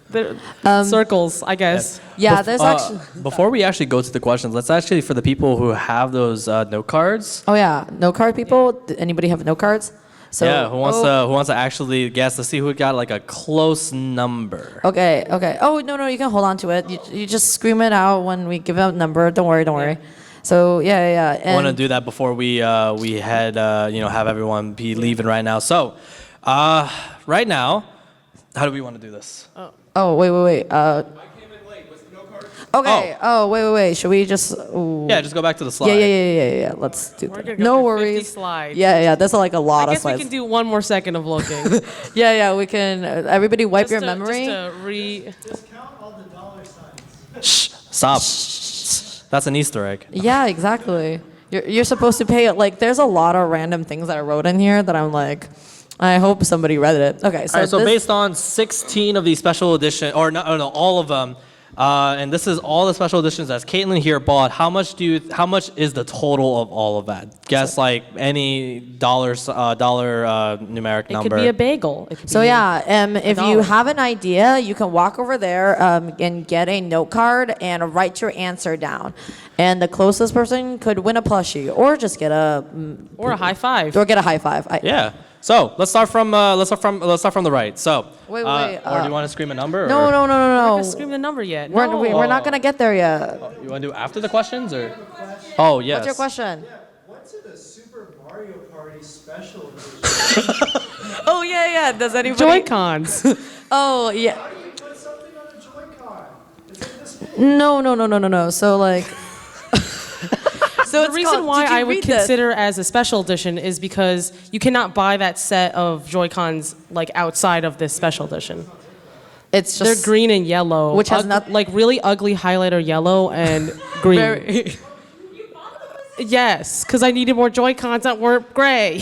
circles, I guess. Yeah, there's actually. Before we actually go to the questions, let's actually, for the people who have those note cards. Oh yeah, note card people. Anybody have note cards? So, who wants to actually guess to see who got a close number? Okay. Oh no, you can hold on to it. You just scream it out when we give out a number. Don't worry. So yeah. I want to do that before we head have everyone be leaving right now. So right now, how do we want to do this? Oh wait. I came in late with no cards. Okay. Oh wait. Should we just? Ooh. Yeah, just go back to the slide. Yeah. Let's do We're that. gonna go No through worries. 50 slides. Yeah. That's a lot I of guess we slides. can do one more second of looking. Yeah. We can. Everybody, wipe your Just memory. Just count all the dollar signs. Shh, stop. That's an Easter egg. Yeah, exactly. You're supposed to pay it. There's a lot of random things that I wrote in here that I'm I hope somebody read it. Okay, so All right, so based on 16 of these special edition, or no, all of them, and this is all the special editions that Caitlin here bought. How much is the total of all of that? Guess any dollar numeric It number. could be a bagel. It could So be if you dollar. have an idea, you can walk over there and get a note card and write your answer down. And the closest person could win a plushie, or just get a or a high five. or get a high five. Yeah. So let's start from the right. So Wait. or do you want to scream a number? No. We're not gonna scream the number yet. We're not gonna get there yet. You want to do after the questions or? Oh yes. What's your question? What's in the Super Mario Party special edition? Oh yeah. Does anybody? Joy Cons. Oh yeah. How do you put something on a Joy-Con? Is it this big? No. So So The reason why I would consider as a special edition is because you cannot buy that set of Joy-Cons outside of this special edition. it's just They're green and yellow, Which has not- really ugly highlighter yellow and green. Very, Yes, because I needed more Joy-Cons that weren't gray.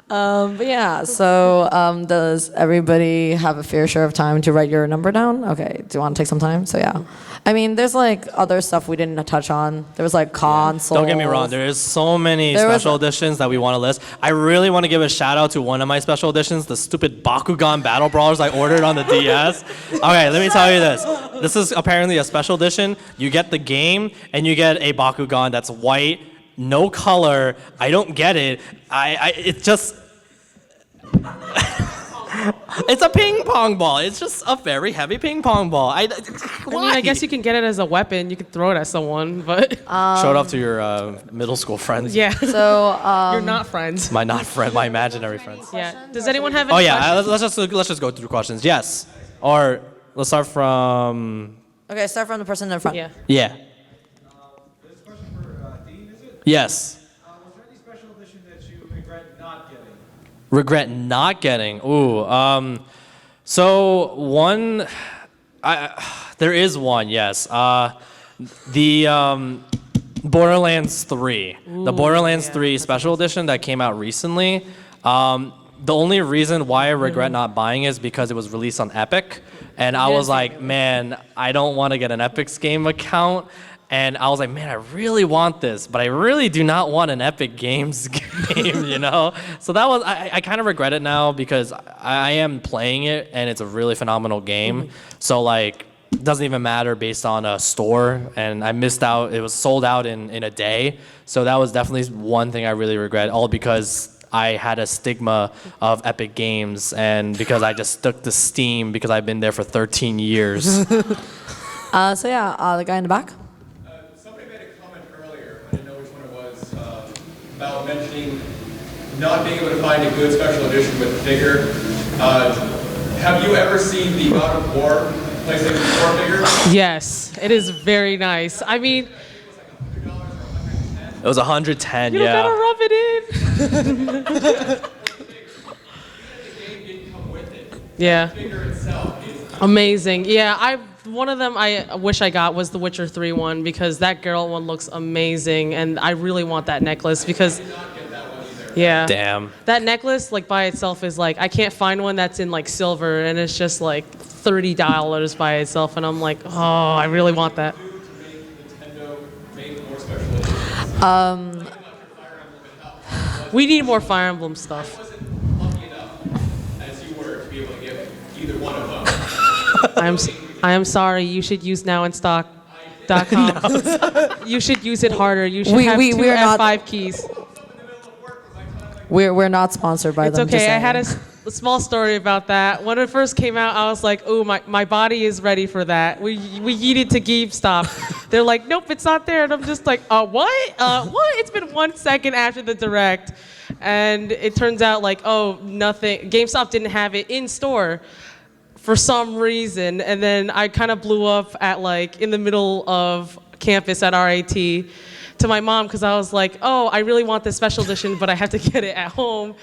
but yeah. So does everybody have a fair share of time to write your number down? Okay. Do you want to take some time? So yeah. I mean, there's other stuff we didn't touch on. There was consoles. Don't get me wrong. There is so many There was special editions that we want to list. I really want to give a shout out to one of my special editions, the stupid Bakugan Battle Brawlers I ordered on the DS. Okay, let me tell you this. This is apparently a special edition. You get the game and you get a Bakugan that's white, no color. I don't get it. It just. It's a ping pong ball. It's just a very heavy ping pong ball. I mean, I guess you can get it as a weapon. You can throw it at someone, but show it off to your middle school friends. yeah. So, You're not friends. My not friend, my imaginary friends. Yeah. Does anyone have any Oh yeah, questions? let's just go through questions. Yes, or let's start from. okay, start from the person in front. Yeah. Yeah. This question for Dean, is it? Yes. Was there any special edition that you regret not getting? Regret not getting. Ooh. So one, there is one. Yes. The Borderlands 3. The Borderlands 3 special edition that came out recently. The only reason why I regret not buying it is because it was released on Epic, and I was like, man, I don't want to get an Epic's game account. And I was like, man, I really want this, but I really do not want an Epic Games game, you know? So that was, I kind of regret it now because I am playing it and it's a really phenomenal game. So like, it doesn't even matter based on a store, and I missed out. It was sold out in a day. So that was definitely one thing I really regret, all because I had a stigma of Epic Games and because I just stuck to Steam because I've been there for 13 years. So yeah, the guy in the back. Somebody made a comment earlier, I didn't know which one it was, about mentioning not being able to find a good special edition with figure. Have you ever seen the God of War PlayStation 4 figure? Yes, it is very nice. I mean, It was 110, you don't yeah. gotta rub it in. The game didn't come with it. Yeah. The figure itself is Amazing. Yeah, one of them I wish I got was the Witcher 3 one because that girl one looks amazing, and I really want that necklace because. Yeah. Damn. That necklace, like by itself, is like I can't find one that's in like silver, and it's just like $30 by itself, and I'm like, oh, I really want that. Nintendo made more special editions. We need more Fire Emblem stuff. I wasn't lucky enough as you were to be able to get either one of them. I am sorry. You should use nowanstock.com. You should use it harder. You should have two we're not- F5 keys. We're not sponsored by It's them. okay. just I had saying. a small story about that. When it first came out, I was like, "Oh, my body is ready for that." We yeeted to GameStop. They're like, "Nope, it's not there," and I'm just like, what? What? It's been 1 second after the direct, and it turns out like, oh, nothing. GameStop didn't have it in store for some reason, and then I kind of blew up at like in the middle of campus at RAT to my mom because I was like, oh, I really want this special edition, but I have to get it at home.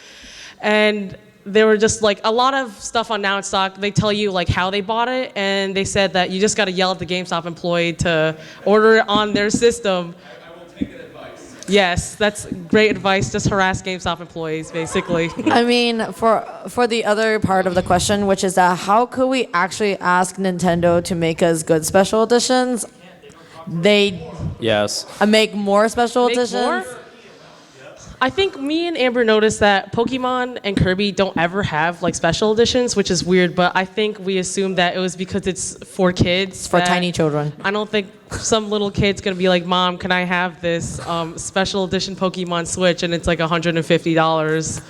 And they were just like a lot of stuff on Now in Stock. They tell you like how they bought it, and they said that you just got to yell at the GameStop employee to order it on their system. I will take that advice. Yes, that's great advice. Just harass GameStop employees, basically. I mean, for the other part of the question, which is that how could we actually ask Nintendo to make us good special editions? They Yes. make more special Make editions. more? I think me and Amber noticed that Pokemon and Kirby don't ever have like special editions, which is weird, but I think we assumed that it was because it's for kids. For that- tiny children. I don't think some little kid's gonna be like, Mom, can I have this special edition Pokemon Switch? And it's like $150.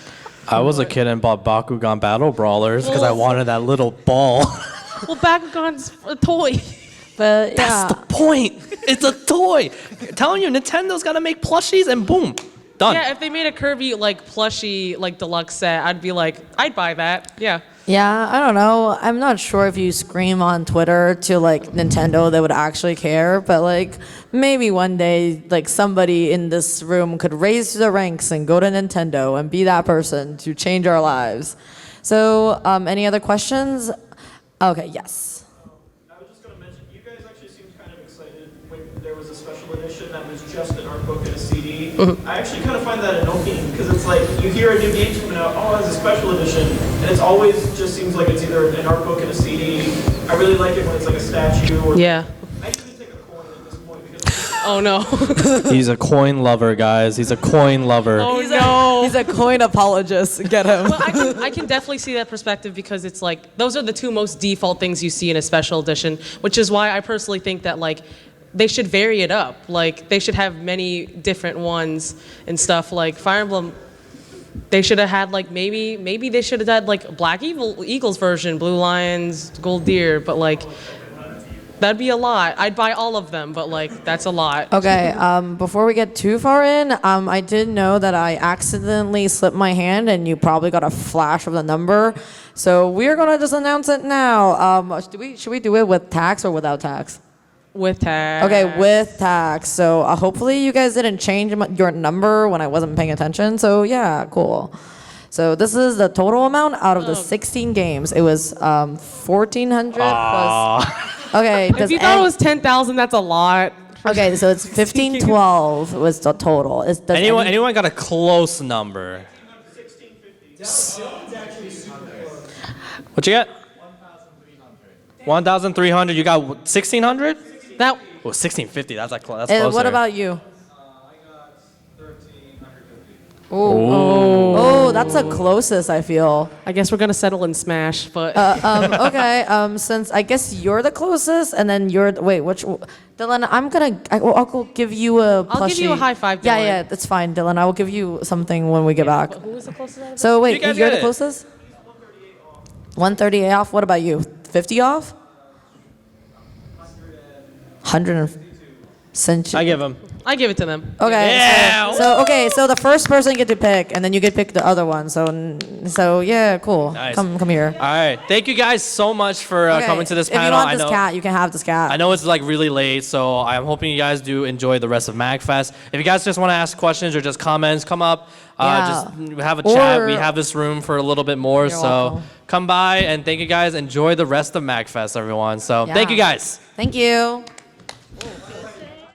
I was a kid and bought Bakugan Battle Brawlers because I wanted that little ball. Well, Bakugan's a toy. But yeah. That's the point. It's a toy. I'm telling you, Nintendo's got to make plushies and boom, done. Yeah, if they made a Kirby like plushie like deluxe set, I'd be like, I'd buy that. Yeah. Yeah, I don't know. I'm not sure if you scream on Twitter to like Nintendo, they would actually care. But like maybe one day, like somebody in this room could raise the ranks and go to Nintendo and be that person to change our lives. So, any other questions? Okay, yes. I was just going to mention, you guys actually seemed kind of excited when there was a special edition that was just an art book and a CD. I actually kind of find that annoying because it's like you hear a new game coming out, oh, it's a special edition, and it's always just seems like it's either an art book and a CD. I really like it when it's like a statue or. Yeah. I usually take a coin at this point because. Oh no. He's a coin lover, guys. He's a coin lover. Oh no. He's a coin apologist. Get him. Well, I can definitely see that perspective because it's like those are the two most default things you see in a special edition, which is why I personally think that like they should vary it up. Like they should have many different ones and stuff. Like Fire Emblem They should have had like maybe they should have had like Black Eagles version, Blue Lions, Gold Deer, but like that'd be a lot. I'd buy all of them, but like that's a lot. Okay, before we get too far in, I did know that I accidentally slipped my hand and you probably got a flash of the number. So we're gonna just announce it now. Should we do it with tax or without tax? With tax. Okay, with tax. So hopefully you guys didn't change your number when I wasn't paying attention. So yeah, cool. So this is the total amount out of the 16 games. It was 1,400 plus. Okay. If you thought it was 10,000, that's a lot. Okay, so it's 1512 was the total. Anyone got a close number? What you got? 1,300. You got 1,600? That Oh, 1,650. That's closer. What about you? I got 1,350. Oh, that's the closest I feel. I guess we're gonna settle in Smash, but Okay, since I guess you're the closest, and then Dylan, I'll go give you a plushie. I'll give you a high five, Yeah, Dylan. yeah, that's fine, Dylan. I will give you something when we get back. who was the closest? Out of So wait, You guys you're get the it. closest? 138 off. What about you? 50 off? 100. Since I give him. I give it to them. Okay. Yeah. So the first person get to pick, and then you get to pick the other one. So yeah, cool. Nice. Come here. All right. Thank you guys so much for Okay, coming to this if you panel. want this cat, you can have this cat. I know it's like really late, so I'm hoping you guys do enjoy the rest of MAGFest. If you guys just want to ask questions or just comments, come up. Yeah. Just have a chat. Or- We have this room for a little bit more, You're so welcome. come by and thank you guys. Enjoy the rest of MAGFest, everyone. So thank Yeah. you guys. Thank you.